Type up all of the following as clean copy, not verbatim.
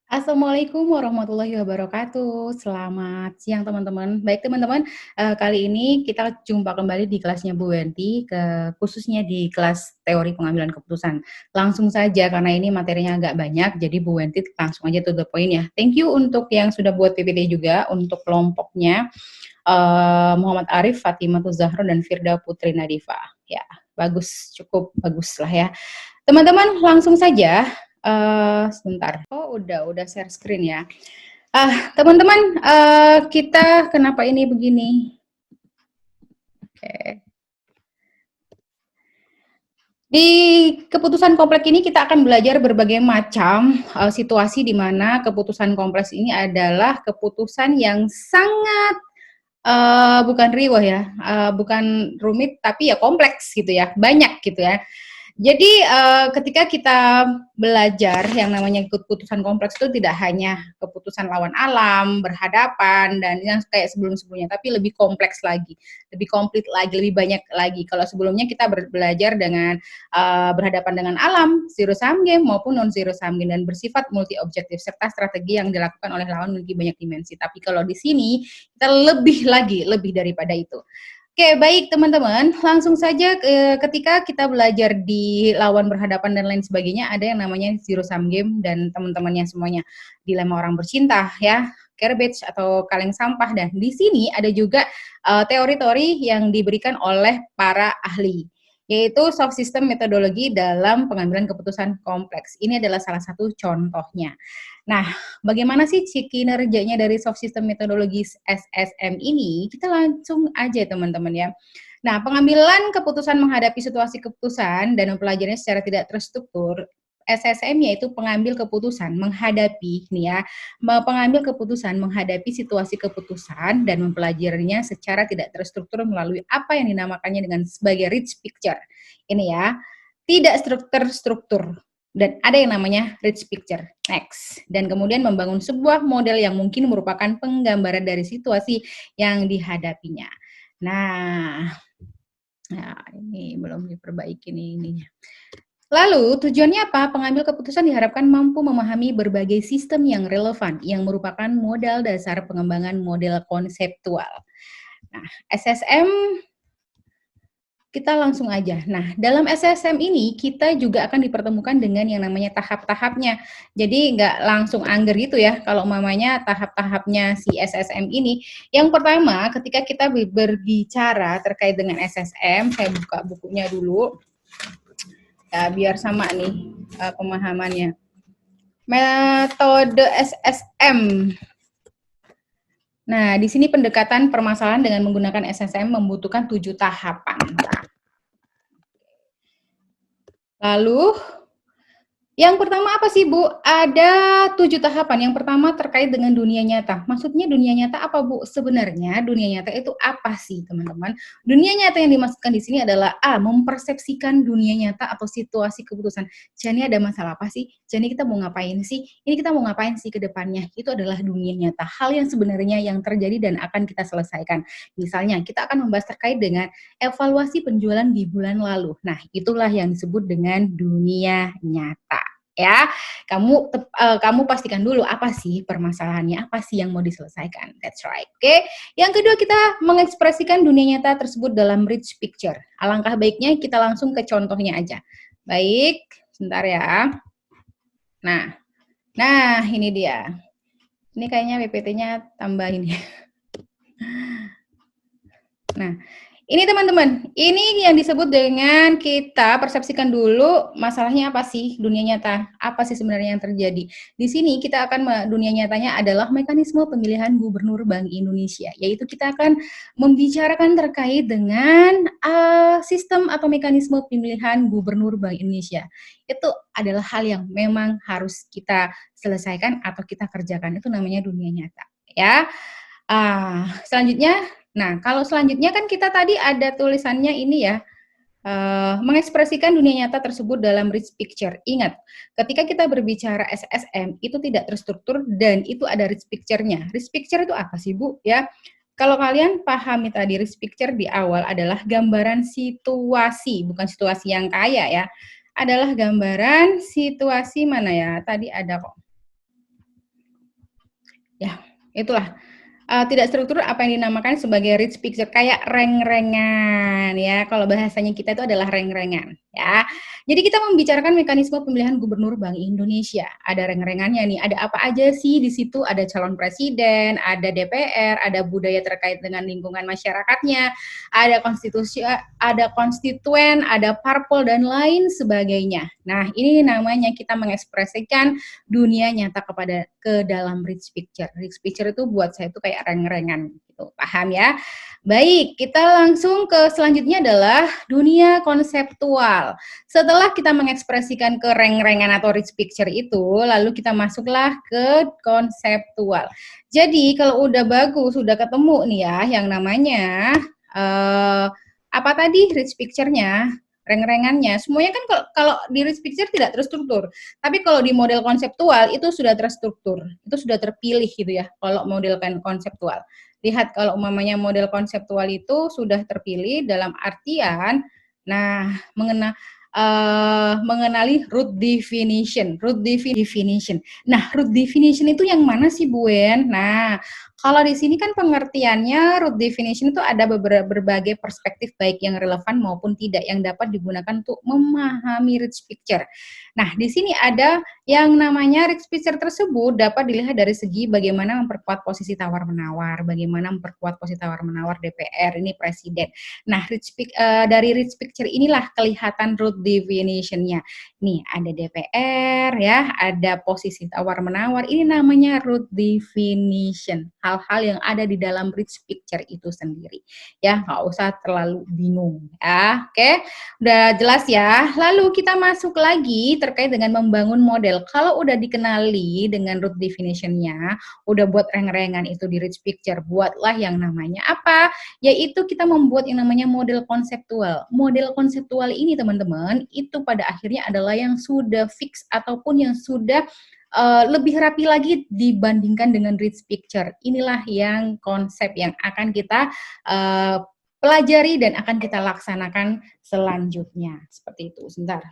Assalamualaikum warahmatullahi wabarakatuh. Selamat siang teman-teman. Baik teman-teman, kali ini kita jumpa kembali di kelasnya Bu Wenti, khususnya di kelas teori pengambilan keputusan. Langsung saja karena ini materinya agak banyak, jadi Bu Wenti langsung aja to the point ya. Thank you untuk yang sudah buat PPT juga, untuk kelompoknya Muhammad Arif, Fatimah Zahra, dan Firda Putri Nadifa. Ya, bagus, cukup bagus lah ya. Teman-teman langsung saja, sebentar. Oh udah share screen ya. Teman-teman, kita kenapa ini begini? Oke. Di keputusan kompleks ini kita akan belajar berbagai macam situasi di mana keputusan kompleks ini adalah keputusan yang sangat bukan riwah ya, bukan rumit tapi ya kompleks gitu ya, banyak gitu ya. Jadi ketika kita belajar yang namanya keputusan kompleks itu tidak hanya keputusan lawan alam, berhadapan, dan yang kayak sebelum-sebelumnya, tapi lebih kompleks lagi, lebih komplit lagi, lebih banyak lagi. Kalau sebelumnya kita belajar dengan berhadapan dengan alam, zero sum game maupun non zero sum game, dan bersifat multi objektif serta strategi yang dilakukan oleh lawan memiliki banyak dimensi. Tapi kalau di sini kita lebih lagi, lebih daripada itu. Oke, baik teman-teman, langsung saja ketika kita belajar di lawan berhadapan dan lain sebagainya, ada yang namanya zero sum game dan teman-temannya semuanya. Dilema orang bercinta ya, garbage atau kaleng sampah, dan di sini ada juga teori-teori yang diberikan oleh para ahli, yaitu soft system metodologi dalam pengambilan keputusan kompleks. Ini adalah salah satu contohnya. Nah, bagaimana sih kinerjanya dari soft system metodologi SSM ini? Kita langsung aja teman-teman ya. Nah, pengambilan keputusan menghadapi situasi keputusan dan mempelajarinya secara tidak terstruktur, SSM yaitu pengambil keputusan menghadapi nih ya, pengambil keputusan menghadapi situasi keputusan dan mempelajarinya secara tidak terstruktur melalui apa yang dinamakannya dengan sebagai rich picture. Ini ya, tidak terstruktur dan ada yang namanya rich picture. Next. Dan kemudian membangun sebuah model yang mungkin merupakan penggambaran dari situasi yang dihadapinya. Nah, ini belum diperbaiki nih ininya. Lalu, tujuannya apa? Pengambil keputusan diharapkan mampu memahami berbagai sistem yang relevan, yang merupakan modal dasar pengembangan model konseptual. Nah, SSM kita langsung aja. Nah, dalam SSM ini kita juga akan dipertemukan dengan yang namanya tahap-tahapnya. Jadi nggak langsung angger gitu ya kalau mamanya tahap-tahapnya si SSM ini. Yang pertama, ketika kita berbicara terkait dengan SSM, saya buka bukunya dulu. Ya, biar sama nih pemahamannya. Metode SSM. Nah, di sini pendekatan permasalahan dengan menggunakan SSM membutuhkan 7 tahapan. Lalu, yang pertama apa sih, Bu? Ada 7 tahapan. Yang pertama terkait dengan dunia nyata. Maksudnya dunia nyata apa, Bu? Sebenarnya dunia nyata itu apa sih, teman-teman? Dunia nyata yang dimaksudkan di sini adalah mempersepsikan dunia nyata atau situasi keputusan. Jadi ada masalah apa sih? Jadi kita mau ngapain sih? Ini kita mau ngapain sih ke depannya? Itu adalah dunia nyata. Hal yang sebenarnya yang terjadi dan akan kita selesaikan. Misalnya, kita akan membahas terkait dengan evaluasi penjualan di bulan lalu. Nah, itulah yang disebut dengan dunia nyata. Ya, kamu pastikan dulu apa sih permasalahannya, apa sih yang mau diselesaikan. That's right. Oke. Yang kedua, kita mengekspresikan dunia nyata tersebut dalam rich picture. Alangkah baiknya kita langsung ke contohnya aja. Baik, sebentar ya. Nah ini dia. Ini kayaknya PPT-nya tambahin ya. Nah, ini teman-teman, ini yang disebut dengan kita persepsikan dulu masalahnya apa sih dunia nyata, apa sih sebenarnya yang terjadi. Di sini kita akan, dunia nyatanya adalah mekanisme pemilihan gubernur Bank Indonesia, yaitu kita akan membicarakan terkait dengan sistem atau mekanisme pemilihan gubernur Bank Indonesia. Itu adalah hal yang memang harus kita selesaikan atau kita kerjakan, itu namanya dunia nyata. Ya, selanjutnya. Nah, kalau selanjutnya kan kita tadi ada tulisannya ini ya, mengekspresikan dunia nyata tersebut dalam rich picture. Ingat, ketika kita berbicara SSM itu tidak terstruktur dan itu ada rich picture-nya. Rich picture itu apa sih, Bu? Ya, kalau kalian pahami tadi rich picture di awal adalah gambaran situasi, bukan situasi yang kaya ya. Adalah gambaran situasi mana ya? Tadi ada kok. Ya, itulah. Tidak struktur apa yang dinamakan sebagai rich picture, kayak reng-rengan ya, kalau bahasanya kita itu adalah reng-rengan ya. Jadi kita membicarakan mekanisme pemilihan gubernur Bank Indonesia. Ada reng-rengannya nih, ada apa aja sih di situ? Ada calon presiden, ada DPR, ada budaya terkait dengan lingkungan masyarakatnya, ada konstitusi, ada konstituen, ada parpol dan lain sebagainya. Nah, ini namanya kita mengekspresikan dunia nyata ke dalam rich picture. Rich picture itu buat saya itu kayak reng-rengan gitu. Paham ya? Baik, kita langsung ke selanjutnya adalah dunia konseptual. Setelah kita mengekspresikan ke reng-rengan atau rich picture itu, lalu kita masuklah ke konseptual. Jadi kalau udah bagus, udah ketemu nih ya yang namanya apa tadi rich picture-nya, reng-rengannya, semuanya kan kalau di rich picture tidak terstruktur. Tapi kalau di model konseptual itu sudah terstruktur, itu sudah terpilih gitu ya. Kalau model konseptual, lihat kalau umpamanya model konseptual itu sudah terpilih dalam artian, nah mengenali root definition, root definition. Nah, root definition itu yang mana sih Bu En? Nah, kalau di sini kan pengertiannya root definition itu ada berbagai perspektif baik yang relevan maupun tidak yang dapat digunakan untuk memahami rich picture. Nah, di sini ada yang namanya rich picture tersebut dapat dilihat dari segi bagaimana memperkuat posisi tawar-menawar, bagaimana memperkuat posisi tawar-menawar DPR, ini presiden. Nah, dari rich picture inilah kelihatan root definition-nya. Nih, ada DPR ya, ada posisi tawar-menawar, ini namanya root definition. Hal-hal yang ada di dalam rich picture itu sendiri. Ya, nggak usah terlalu bingung ya. Oke, udah jelas ya. Lalu kita masuk lagi terkait dengan membangun model. Kalau udah dikenali dengan root definition-nya, udah buat reng-rengan itu di rich picture, buatlah yang namanya apa? Yaitu kita membuat yang namanya model konseptual. Model konseptual ini teman-teman, itu pada akhirnya adalah yang sudah fix ataupun yang sudah lebih rapi lagi dibandingkan dengan rich picture. Inilah yang konsep yang akan kita pelajari dan akan kita laksanakan selanjutnya. Seperti itu. Sebentar.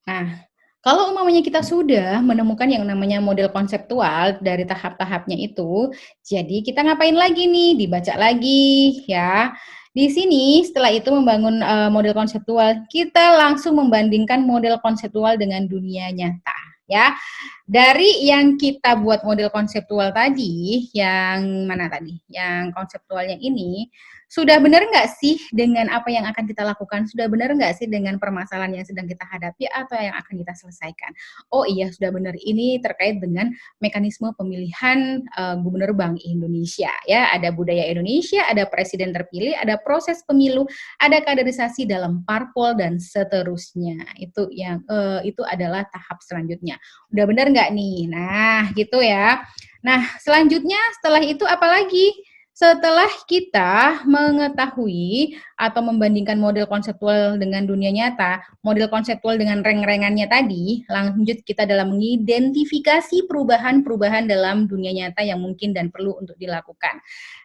Nah, kalau umpamanya kita sudah menemukan yang namanya model konseptual dari tahap-tahapnya itu, jadi kita ngapain lagi nih? Dibaca lagi ya. Di sini setelah itu membangun model konseptual, kita langsung membandingkan model konseptual dengan dunia nyata ya. Dari yang kita buat model konseptual tadi, yang mana tadi? Yang konseptual yang ini, sudah benar nggak sih dengan apa yang akan kita lakukan? Sudah benar nggak sih dengan permasalahan yang sedang kita hadapi atau yang akan kita selesaikan? Oh iya, sudah benar. Ini terkait dengan mekanisme pemilihan Gubernur Bank Indonesia. Ya, ada budaya Indonesia, ada presiden terpilih, ada proses pemilu, ada kaderisasi dalam parpol dan seterusnya. Itu adalah tahap selanjutnya. Udah benar nggak nih? Nah, gitu ya. Nah, selanjutnya setelah itu apa lagi? Setelah kita mengetahui atau membandingkan model konseptual dengan dunia nyata, model konseptual dengan reng-rengannya tadi, lanjut kita dalam mengidentifikasi perubahan-perubahan dalam dunia nyata yang mungkin dan perlu untuk dilakukan.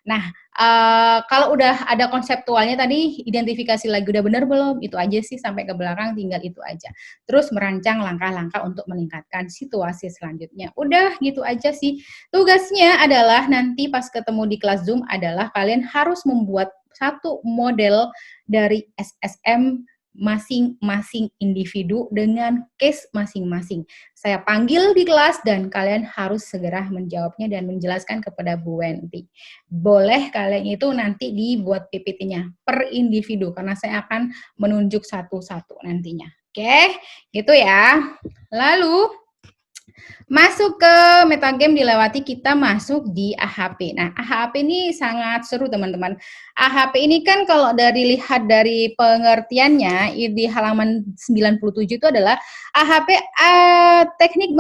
Nah, kalau udah ada konseptualnya tadi, identifikasi lagi udah benar belum? Itu aja sih, sampai ke belakang tinggal itu aja. Terus merancang langkah-langkah untuk meningkatkan situasi selanjutnya. Udah gitu aja sih. Tugasnya adalah nanti pas ketemu di kelas Zoom adalah kalian harus membuat satu model dari SSM masing-masing individu dengan case masing-masing. Saya panggil di kelas dan kalian harus segera menjawabnya dan menjelaskan kepada Bu Wenti. Boleh kalian itu nanti dibuat PPT-nya per individu karena saya akan menunjuk satu-satu nantinya. Oke, gitu ya. Lalu masuk ke metagame dilewati, kita masuk di AHP. Nah, AHP ini sangat seru teman-teman. AHP ini kan kalau lihat dari pengertiannya di halaman 97 itu adalah AHP teknik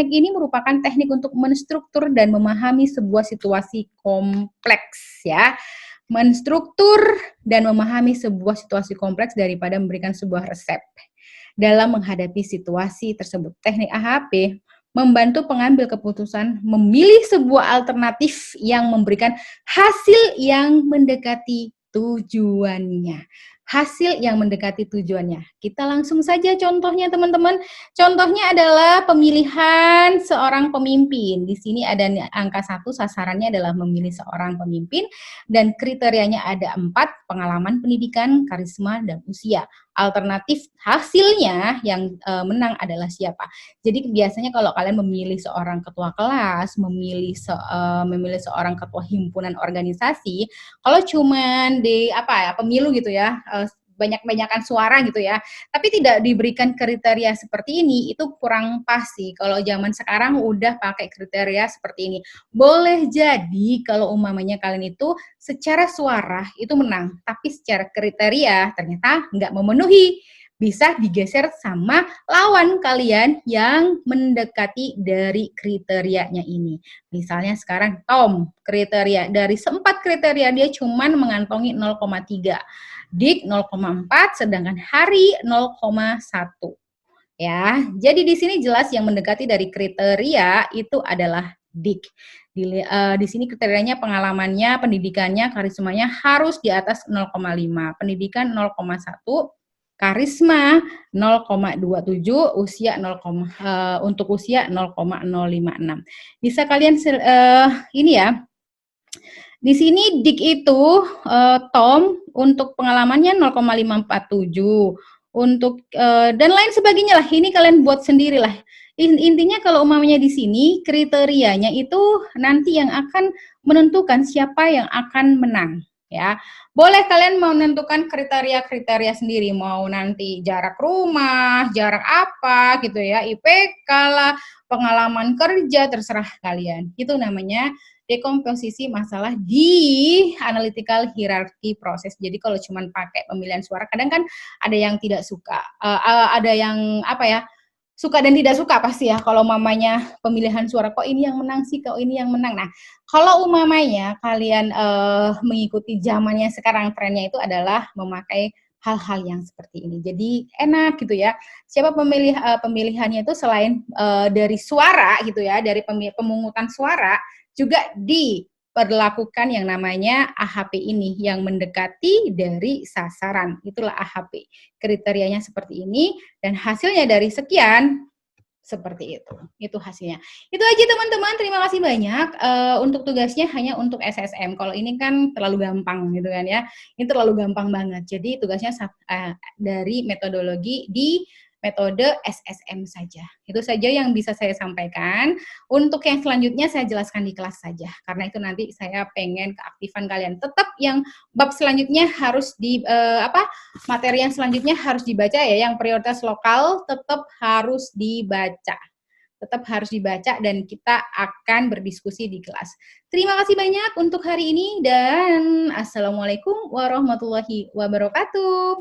ini merupakan teknik untuk menstruktur dan memahami sebuah situasi kompleks ya. Menstruktur dan memahami sebuah situasi kompleks daripada memberikan sebuah resep. Dalam menghadapi situasi tersebut, teknik AHP membantu pengambil keputusan memilih sebuah alternatif yang memberikan hasil yang mendekati tujuannya. hasil yang mendekati tujuannya. Kita langsung saja contohnya teman-teman. Contohnya adalah pemilihan seorang pemimpin. Di sini ada angka 1, sasarannya adalah memilih seorang pemimpin, dan kriterianya ada 4, pengalaman pendidikan, karisma, dan usia. Alternatif hasilnya yang menang adalah siapa. Jadi biasanya kalau kalian memilih seorang ketua kelas, memilih seorang ketua himpunan organisasi, kalau cuman di pemilu gitu ya, banyak-banyakan suara gitu ya, tapi tidak diberikan kriteria seperti ini, itu kurang pas sih. Kalau zaman sekarang udah pakai kriteria seperti ini. Boleh jadi kalau umpamanya kalian itu secara suara itu menang, tapi secara kriteria ternyata nggak memenuhi, bisa digeser sama lawan kalian yang mendekati dari kriterianya ini. Misalnya sekarang Tom, kriteria dari 4 kriteria dia cuman mengantongi 0,3. Dik 0,4, sedangkan Hari 0,1. Ya, jadi di sini jelas yang mendekati dari kriteria itu adalah Dik. Di sini kriterianya pengalamannya, pendidikannya, karismanya harus di atas 0,5. Pendidikan 0,1, karisma 0,27, usia 0, untuk usia 0,056. Bisa kalian ini ya. Di sini Dik itu Tom untuk pengalamannya 0,547. Untuk dan lain sebagainya lah. Ini kalian buat sendiri lah. Intinya kalau umpamanya di sini kriterianya itu nanti yang akan menentukan siapa yang akan menang, ya. Boleh kalian menentukan kriteria-kriteria sendiri, mau nanti jarak rumah, jarak apa gitu ya, IPK lah, pengalaman kerja, terserah kalian. Itu namanya dekomposisi masalah di analytical hierarchy proses. Jadi kalau cuma pakai pemilihan suara, kadang kan ada yang tidak suka, ada yang suka dan tidak suka pasti ya. Kalau mamanya pemilihan suara, kok ini yang menang sih, kok ini yang menang. Nah, kalau umamanya kalian mengikuti zamannya sekarang, trennya itu adalah memakai hal-hal yang seperti ini. Jadi enak gitu ya. Siapa pemilihannya itu selain dari suara gitu ya, dari pemungutan suara, juga diperlakukan yang namanya AHP ini yang mendekati dari sasaran. Itulah AHP. Kriterianya seperti ini dan hasilnya dari sekian seperti itu. Itu hasilnya. Itu aja teman-teman. Terima kasih banyak. Untuk tugasnya hanya untuk SSM. Kalau ini kan terlalu gampang gitu kan ya. Ini terlalu gampang banget. Jadi tugasnya dari metodologi di metode SSM saja. Itu saja yang bisa saya sampaikan. Untuk yang selanjutnya saya jelaskan di kelas saja. Karena itu nanti saya pengen keaktifan kalian. Tetap yang bab selanjutnya harus materi yang selanjutnya harus dibaca ya. Yang prioritas lokal tetap harus dibaca. Tetap harus dibaca dan kita akan berdiskusi di kelas. Terima kasih banyak untuk hari ini dan Assalamualaikum warahmatullahi wabarakatuh.